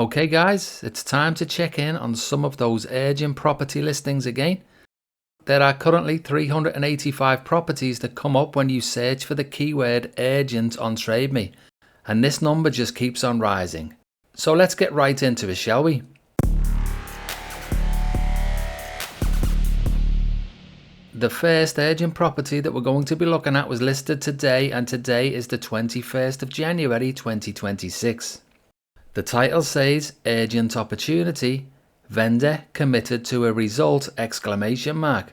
Okay guys, it's time to check in on some of those urgent property listings again. There are currently 385 properties that come up when you search for the keyword urgent on TradeMe, and this number just keeps on rising. So let's get right into it, shall we? The first urgent property that we're going to be looking at was listed today, and today is the 21st of January 2026. The title says Urgent Opportunity, Vendor Committed to a Result! The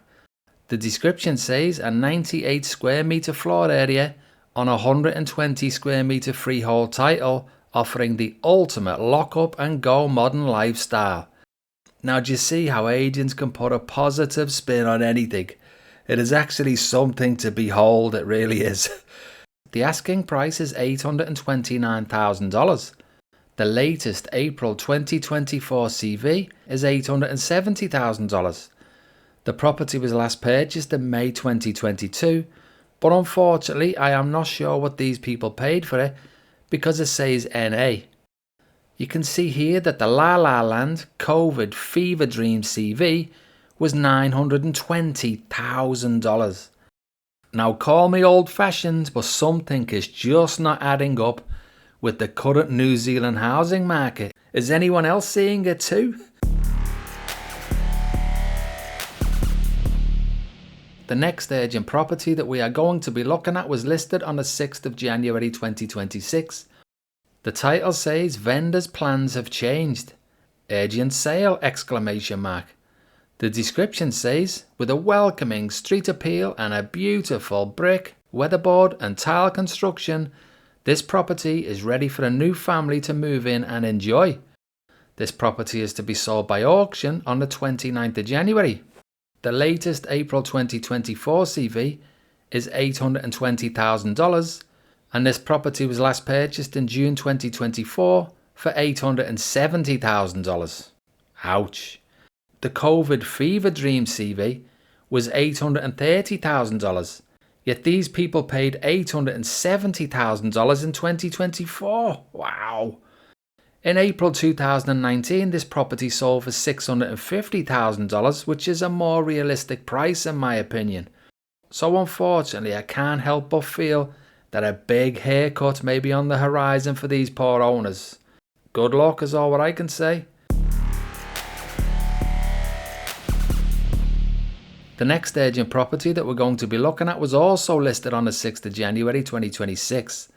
description says a 98 square metre floor area on a 120 square metre freehold title offering the ultimate lock up and go modern lifestyle. Now do you see how agents can put a positive spin on anything? It is actually something to behold, it really is. The asking price is $829,000. The latest April 2024 CV is $870,000. The property was last purchased in May 2022, but unfortunately I am not sure what these people paid for it because it says NA. You can see here that the La La Land COVID Fever Dream CV was $920,000. Now call me old fashioned, but something is just not adding up with the current New Zealand housing market. Is anyone else seeing it too? The next urgent property that we are going to be looking at was listed on the 6th of January 2026. The title says Vendors' Plans Have Changed. Urgent Sale! The description says, with a welcoming street appeal and a beautiful brick, weatherboard and tile construction, this property is ready for a new family to move in and enjoy. This property is to be sold by auction on the 29th of January. The latest April 2024 CV is $820,000, and this property was last purchased in June 2024 for $870,000. Ouch. The COVID Fever Dream CV was $830,000. Yet these people paid $870,000 in 2024. Wow. In April 2019, this property sold for $650,000, which is a more realistic price in my opinion. So unfortunately, I can't help but feel that a big haircut may be on the horizon for these poor owners. Good luck is all what I can say. The next urgent property that we're going to be looking at was also listed on the 6th of January 2026.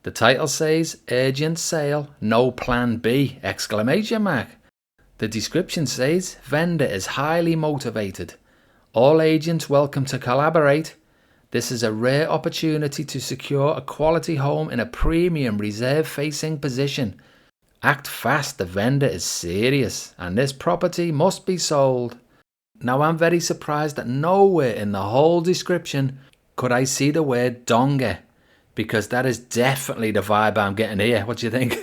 The title says Urgent Sale, No Plan B! The description says Vendor is highly motivated. All agents welcome to collaborate. This is a rare opportunity to secure a quality home in a premium reserve facing position. Act fast, the vendor is serious and this property must be sold. Now I'm very surprised that nowhere in the whole description could I see the word donga, because that is definitely the vibe I'm getting here. What do you think?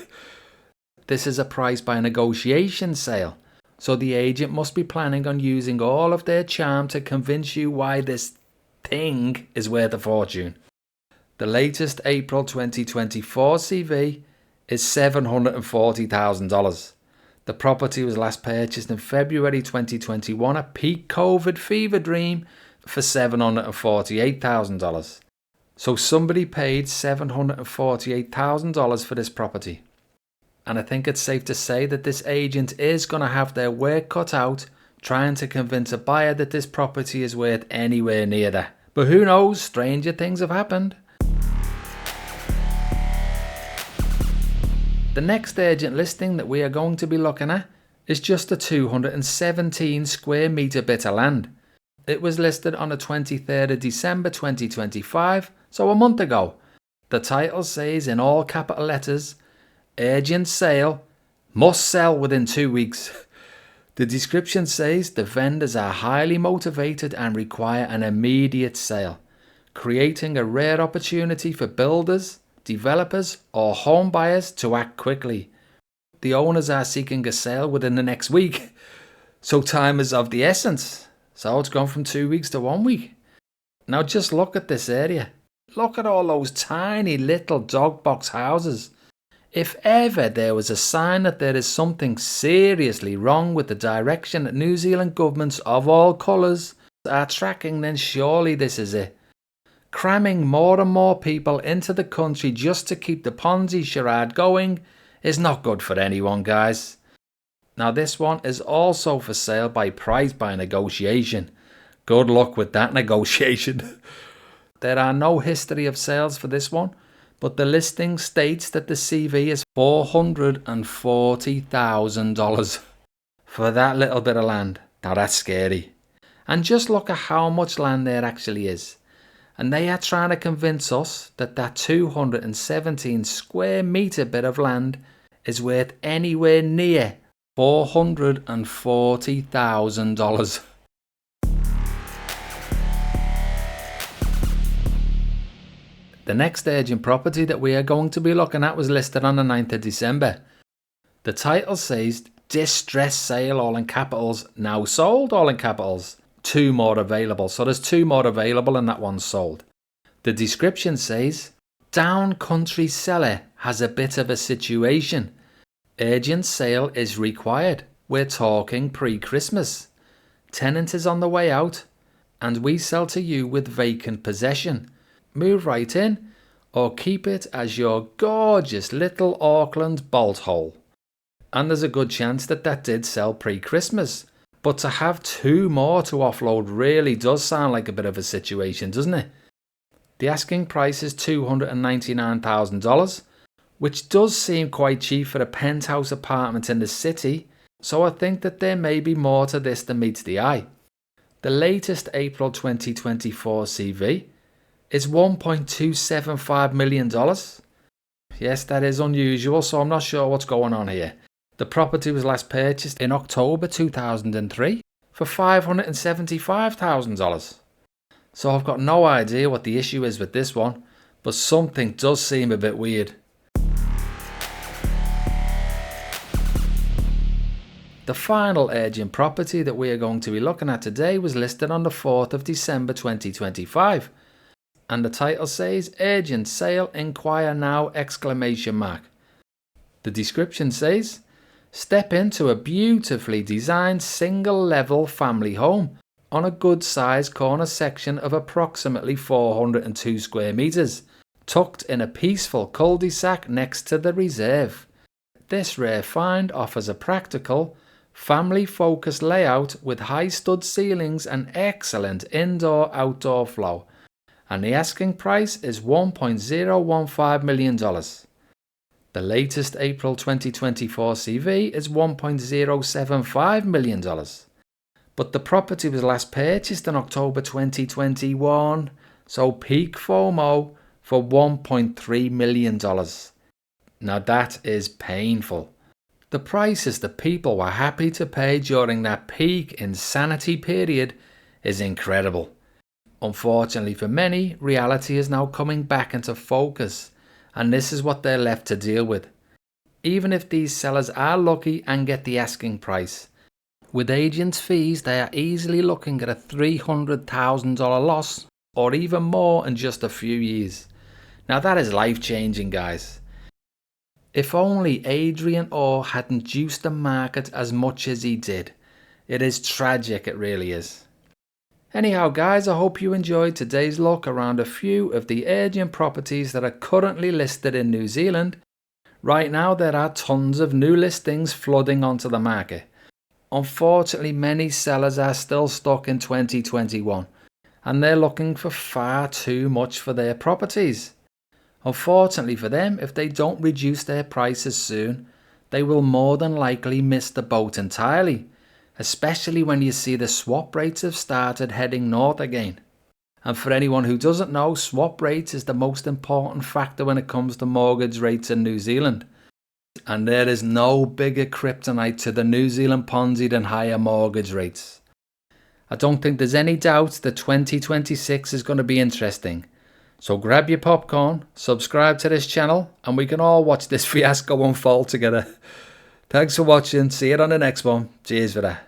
This is a price by negotiation sale, so the agent must be planning on using all of their charm to convince you why this thing is worth a fortune. The latest April 2024 CV is $740,000. The property was last purchased in February 2021 at peak COVID Fever Dream for $748,000. So somebody paid $748,000 for this property. And I think it's safe to say that this agent is going to have their work cut out trying to convince a buyer that this property is worth anywhere near that. But who knows, stranger things have happened. The next urgent listing that we are going to be looking at is just a 217 square metre bit of land. It was listed on the 23rd of December 2025, so a month ago. The title says in all capital letters, Urgent Sale, Must Sell Within 2 weeks. The description says the vendors are highly motivated and require an immediate sale, creating a rare opportunity for builders, developers or home buyers to act quickly. The owners are seeking a sale within the next week, so time is of the essence. So it's gone from 2 weeks to 1 week. Now just look at this area. Look at all those tiny little dog box houses. If ever there was a sign that there is something seriously wrong with the direction that New Zealand governments of all colours are tracking, then surely this is it. Cramming more and more people into the country just to keep the Ponzi charade going is not good for anyone, guys. Now this one is also for sale by price by negotiation. Good luck with that negotiation. There are no history of sales for this one, but the listing states that the CV is $440,000 for that little bit of land. Now that's scary. And just look at how much land there actually is. And they are trying to convince us that that 217 square metre bit of land is worth anywhere near $440,000. The next urgent property that we are going to be looking at was listed on the 9th of December. The title says distress sale, all in capitals, now sold, all in capitals. 2 more available. So there's 2 more available and that one's sold. The description says down country seller has a bit of a situation. Urgent sale is required. We're talking pre-Christmas. Tenant is on the way out and we sell to you with vacant possession. Move right in or keep it as your gorgeous little Auckland bolt hole. And there's a good chance that that did sell pre-Christmas. But to have 2 more to offload really does sound like a bit of a situation, doesn't it? The asking price is $299,000, which does seem quite cheap for a penthouse apartment in the city, so I think that there may be more to this than meets the eye. The latest April 2024 CV is $1.275 million. Yes, that is unusual, so I'm not sure what's going on here. The property was last purchased in October 2003 for $575,000. So I've got no idea what the issue is with this one, but something does seem a bit weird. The final urgent property that we are going to be looking at today was listed on the 4th of December 2025. And the title says urgent sale, inquire now, exclamation mark. The description says step into a beautifully designed single level family home on a good sized corner section of approximately 402 square metres, tucked in a peaceful cul-de-sac next to the reserve. This rare find offers a practical, family focused layout with high stud ceilings and excellent indoor-outdoor flow. And the asking price is $1.015 million. The latest April 2024 CV is $1.075 million. But the property was last purchased in October 2021, so peak FOMO for $1.3 million. Now that is painful. The prices that people were happy to pay during that peak insanity period is incredible. Unfortunately for many, reality is now coming back into focus, and this is what they're left to deal with. Even if these sellers are lucky and get the asking price, with agents' fees they are easily looking at a $300,000 loss or even more in just a few years. Now that is life changing, guys. If only Adrian Orr hadn't juiced the market as much as he did. It is tragic, it really is. Anyhow guys, I hope you enjoyed today's look around a few of the urgent properties that are currently listed in New Zealand. Right now there are tons of new listings flooding onto the market. Unfortunately, many sellers are still stuck in 2021 and they're looking for far too much for their properties. Unfortunately for them, if they don't reduce their prices soon, they will more than likely miss the boat entirely, especially when you see the swap rates have started heading north again. And for anyone who doesn't know, swap rates is the most important factor when it comes to mortgage rates in New Zealand. And there is no bigger kryptonite to the New Zealand Ponzi than higher mortgage rates. I don't think there's any doubt that 2026 is going to be interesting. So grab your popcorn, subscribe to this channel, and we can all watch this fiasco unfold together. Thanks for watching, see you on the next one. Cheers for that.